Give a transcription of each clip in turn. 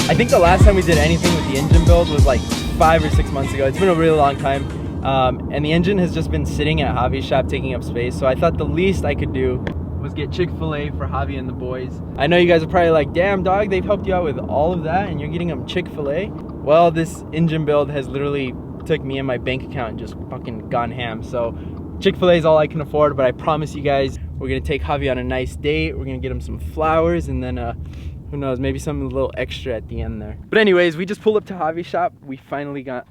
I think the last time we did anything with the engine build was like 5 or 6 months ago. It's been a really long time. And the engine has just been sitting at Javi's shop taking up space. So I thought the least I could do was get Chick-fil-A for Javi and the boys. I know you guys are probably like, damn dog, they've helped you out with all of that and you're getting them Chick-fil-A. Well, this engine build has literally took me and my bank account and just fucking gone ham. So Chick-fil-A is all I can afford, but I promise you guys, we're gonna take Javi on a nice date. We're gonna get him some flowers and then who knows, maybe something a little extra at the end there. But anyways, we just pulled up to Javi's shop. We finally got...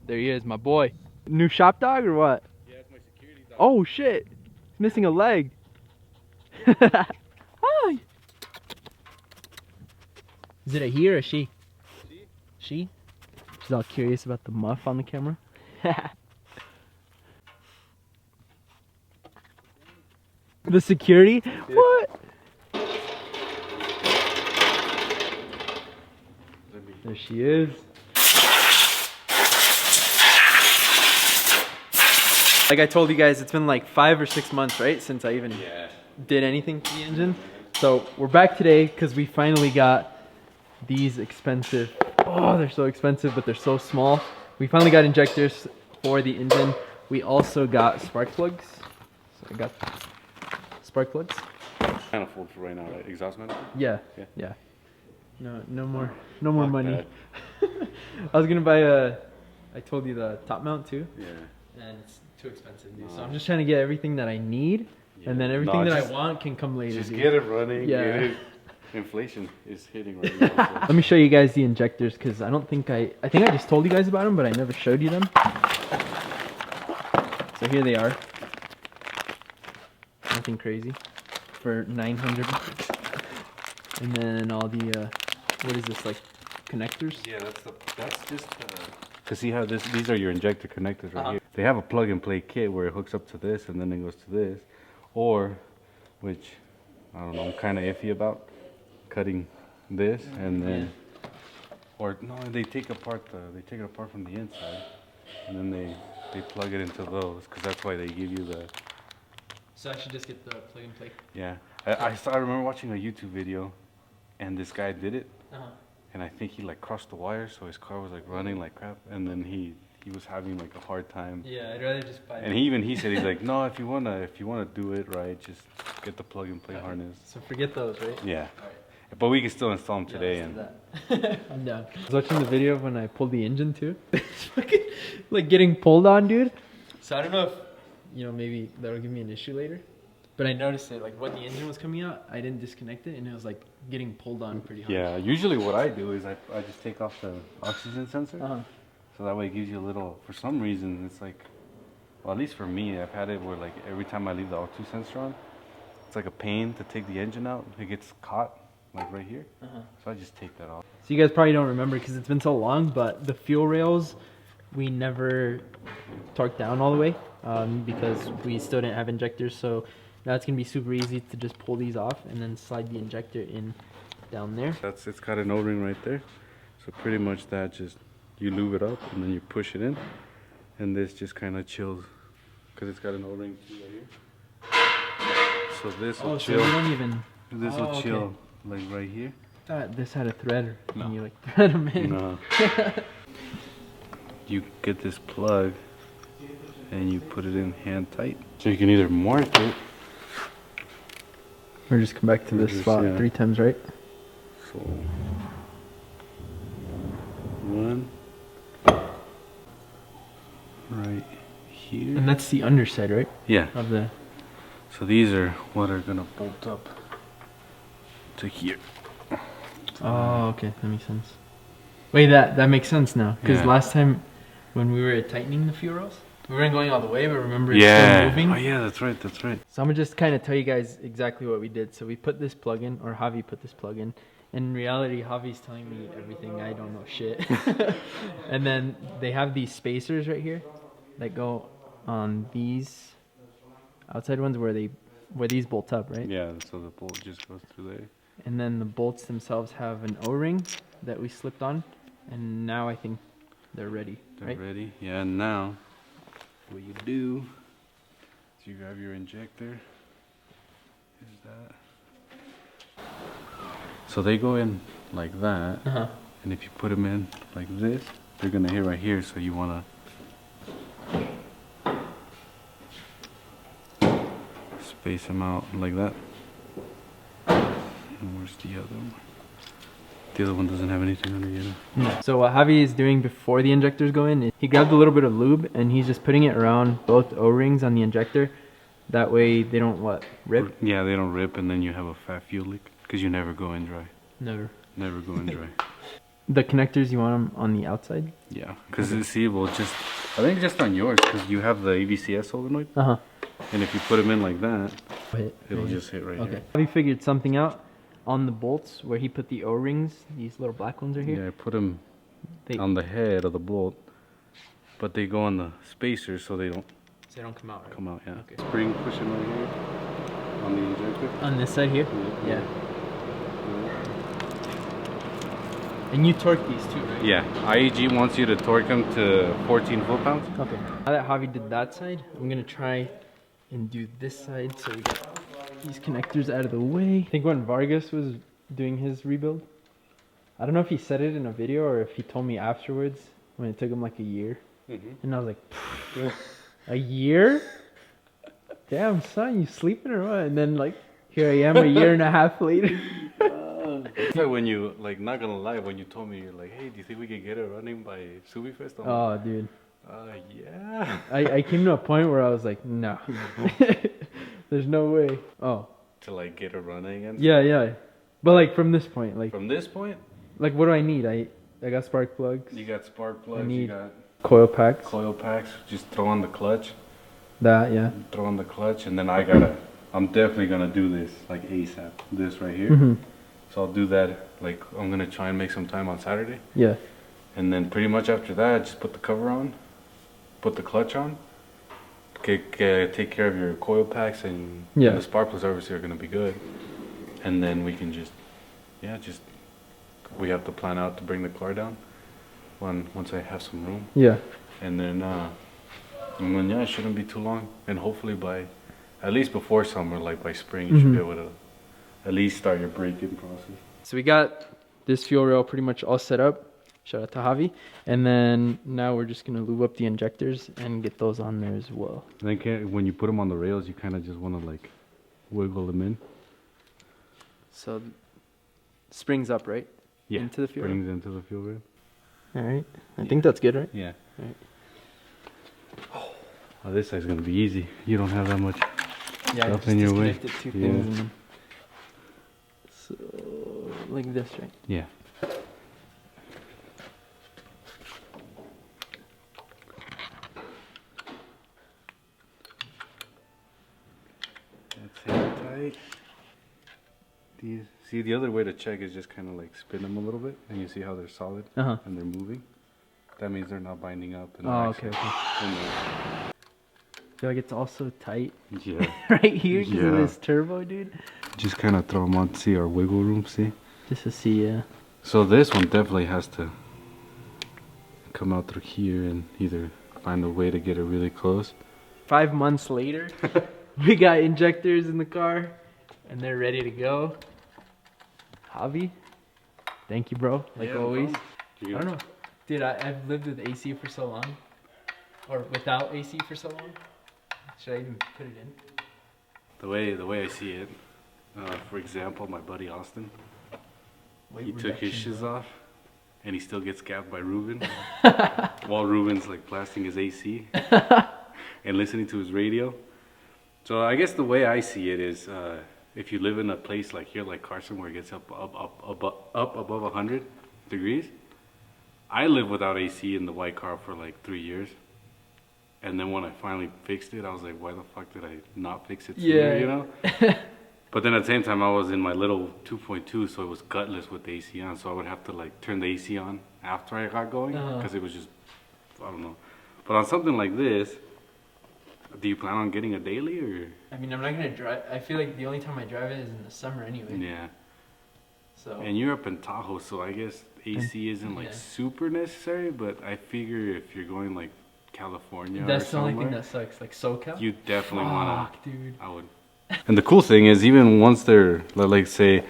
There he is, my boy. New shop dog or what? Yeah, it's my security dog. Oh shit, he's missing a leg. Hi. Is it a he or a she? She? She's all curious about the muff on the camera. The security? Yeah. What? There she is. Like I told you guys, it's been like 5 or 6 months, right? Since I even did anything to the engine. So we're back today because we finally got these expensive, oh, they're so expensive, but they're so small. We finally got injectors for the engine. We also got spark plugs. So I got spark plugs. Kind of full for right now, right? Exhaust manifold? Yeah. No more money. I was gonna buy I told you the top mount too. Yeah. And it's too expensive, dude. So I'm just trying to get everything that I need, and then everything that I want can come later. Just get it running. Yeah. Get it. Inflation is hitting right now. So. Let me show you guys the injectors because I think I just told you guys about them, but I never showed you them. So here they are. Nothing crazy for 900. And then all the what is this, like connectors? Yeah, that's just cause see how these are your injector connectors right here. They have a plug and play kit where it hooks up to this and then it goes to this, or which I don't know, I'm kind of iffy about cutting this and then or no, they take it apart from the inside and then they plug it into those because that's why they give you the. So I should just get the plug and play. Yeah, I remember watching a YouTube video, and this guy did it, and I think he like crossed the wire, so his car was like running like crap, and then he was having like a hard time. Yeah, I'd rather just buy. And he said he's like, no, if you wanna do it right, just get the plug and play harness. So forget those, right? Yeah. Right. But we can still install them today. I'm down. I was watching the video when I pulled the engine too. It's fucking like getting pulled on, dude. So I don't know if maybe that'll give me an issue later. But I noticed it, like when the engine was coming out, I didn't disconnect it and it was like getting pulled on pretty hard. Yeah, usually what I do is I just take off the oxygen sensor. So that way it gives you a little, for some reason, it's like, well, at least for me, I've had it where like every time I leave the O2 sensor on, it's like a pain to take the engine out. It gets caught like right here. So I just take that off. So you guys probably don't remember because it's been so long, but the fuel rails, we never torqued down all the way because we still didn't have injectors. So now it's gonna be super easy to just pull these off and then slide the injector in down there. It's got an O-ring right there. So pretty much that just, you lube it up and then you push it in. And this just kind of chills because it's got an O-ring too right here. So this will chill. So you don't even... This will chill like right here. I thought this had a threader. No. And you like thread them in. No. You get this plug and you put it in hand tight. So you can either mark it. Or just come back to this spot 3 times, right? So 1 right here. And that's the underside, right? Yeah. Of the. So these are what are gonna bolt up to here. Oh, okay, that makes sense. Wait, that makes sense now. Because last time when we were tightening the fuel rails, we weren't going all the way, but remember it's still moving? Oh yeah, that's right. So I'm gonna just kind of tell you guys exactly what we did. So we put this plug in, or Javi put this plug in. In reality, Javi's telling me everything. I don't know shit. And then they have these spacers right here that go on these outside ones where these bolt up, right? Yeah, so the bolt just goes through there. And then the bolts themselves have an O-ring that we slipped on. And now I think they're ready. They're ready. Yeah, and now what you do is you grab your injector. Here's that. So they go in like that. And if you put them in like this, they're gonna hit right here. So you wanna space them out like that. And where's the other one? The other one doesn't have anything on it yet. So what Javi is doing before the injectors go in, he grabbed a little bit of lube and he's just putting it around both O-rings on the injector. That way they don't rip? Yeah, they don't rip, and then you have a fat fuel leak because you never go in dry. Never Go in dry. The connectors, you want them on the outside? Yeah, because see, well, I think just on yours, because you have the ABCS solenoid. And if you put them in like that, it'll just hit right here. Javi figured something out on the bolts where he put the O-rings. These little black ones are here. Yeah, I put them on the head of the bolt, but they go on the spacers so they don't come out, right? Come out, yeah. Okay. Spring pushing right here on the injector. On this side here? Yeah. And you torque these too, right? Yeah. IAG wants you to torque them to 14 foot-pounds. Okay. Now that Javi did that side, I'm gonna try and do this side so we get these connectors out of the way. I think when Vargas was doing his rebuild, I don't know if he said it in a video or if he told me afterwards when it took him like a year. And I was like, a year? Damn, son, you sleeping or what? And then like, here I am a year and a half later. It's like when you, like, not gonna lie, when you told me, you're like, hey, do you think we can get it running by SubiFest? Oh, dude. Yeah. I came to a point where I was like, no. There's no way. Oh. To like get it running and Yeah. But like from this point, like. From this point? Like, what do I need? I got spark plugs. You got spark plugs. You got coil packs. Coil packs. Just throw on the clutch. That, yeah. Throw on the clutch, and then I'm definitely gonna do this like ASAP. This right here. So I'll do that. Like, I'm gonna try and make some time on Saturday. Yeah. And then pretty much after that, just put the cover on, put the clutch on. Take care of your coil packs, and the spark plugs obviously are gonna be good. And then we can we have to plan out to bring the car down once I have some room. Yeah. And then it shouldn't be too long. And hopefully by, at least before summer, like by spring, you should be able to at least start your break-in process. So we got this fuel rail pretty much all set up. Shout out to Javi. And then now we're just going to lube up the injectors and get those on there as well. And then when you put them on the rails, you kind of just want to like wiggle them in. So springs up, right? Yeah, into the fuel springs into the fuel rail. All right. I think that's good, right? Yeah. All right. Oh, this side's going to be easy. You don't have that much stuff in your way. Two things and so, like this, right? Yeah. That's it tight. See, the other way to check is just kind of like spin them a little bit, and you see how they're solid and they're moving. That means they're not binding up. And okay. I feel like it's also tight. Yeah. Right here, because of this turbo, dude. Just kind of throw them on to see our wiggle room, see? Just to see, yeah. So this one definitely has to come out through here and either find a way to get it really close. 5 months later, we got injectors in the car, and they're ready to go. Javi, thank you, bro. Like always. I don't know. Dude, I've lived with AC for so long. Or without AC for so long. Should I even put it in? The way I see it, for example, my buddy Austin, he took his shiz off, and he still gets gapped by Ruben, while Ruben's like blasting his AC and listening to his radio. So I guess the way I see it is, if you live in a place like here, like Carson, where it gets up above 100 degrees. I lived without AC in the white car for like 3 years. And then when I finally fixed it, I was like, why the fuck did I not fix it sooner, you know? But then at the same time, I was in my little 2.2, so it was gutless with the AC on. So I would have to like turn the AC on after I got going, because it was just, I don't know. But on something like this, do you plan on getting a daily, or? I mean, I'm not gonna drive. I feel like the only time I drive it is in the summer anyway. Yeah. So. And you're up in Tahoe, so I guess AC isn't like super necessary, but I figure if you're going like California That's or the only thing somewhere, that sucks. Like SoCal. you definitely want to. Dude. I would. And the cool thing is, even once they're like, say,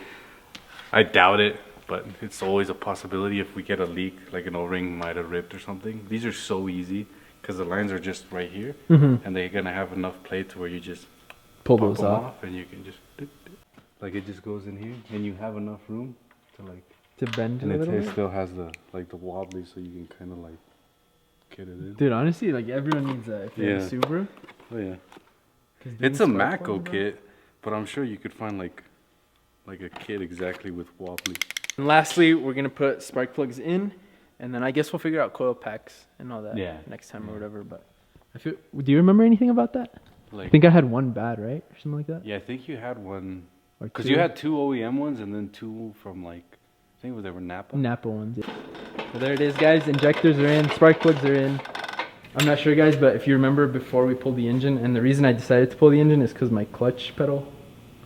I doubt it, but it's always a possibility if we get a leak, like an O-ring might have ripped or something. These are so easy because the lines are just right here, and they're gonna have enough play to where you just Pull pop those them off. and you can just like it just goes in here, and you have enough room to like To bend and a little it bit. still has the like the wobbly, so you can kind of like get it in. Dude, honestly, like everyone needs that if you have a Subaru. Oh yeah. 'Cause It's a doing spark Mako plugs, bro. kit, but I'm sure you could find like a kit exactly with wobbly. And lastly, we're gonna put spark plugs in, and then I guess we'll figure out coil packs and all that next time or whatever. But I feel. Do you remember anything about that? Like, I think I had one bad, right, or something like that. yeah, I think you had one Or because two. you had 2 OEM ones and then 2 from like I think they were Napa. Napa ones. Yeah. So there it is, guys. Injectors are in. Spark plugs are in. I'm not sure, guys, but if you remember before we pulled the engine, and the reason I decided to pull the engine is because my clutch pedal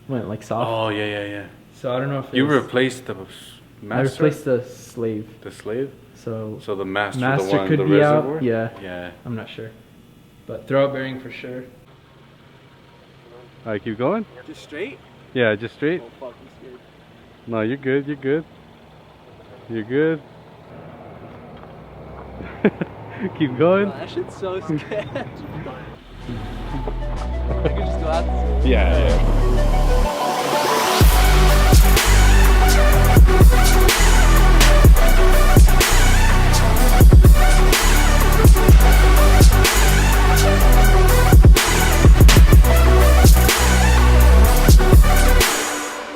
went like soft. Oh yeah. So I don't know if You it's- replaced the master. I replaced the slave. the slave. So So the master, master the one, could the be reservoir. out. Yeah, Yeah. I'm not sure. But throwout bearing for sure. All right, keep going. Just straight? Yeah, just straight. Oh fuck, I'm scared. No, you're good. You're good. You're good. Keep going. That shit's so sketch. I could just go out. Yeah.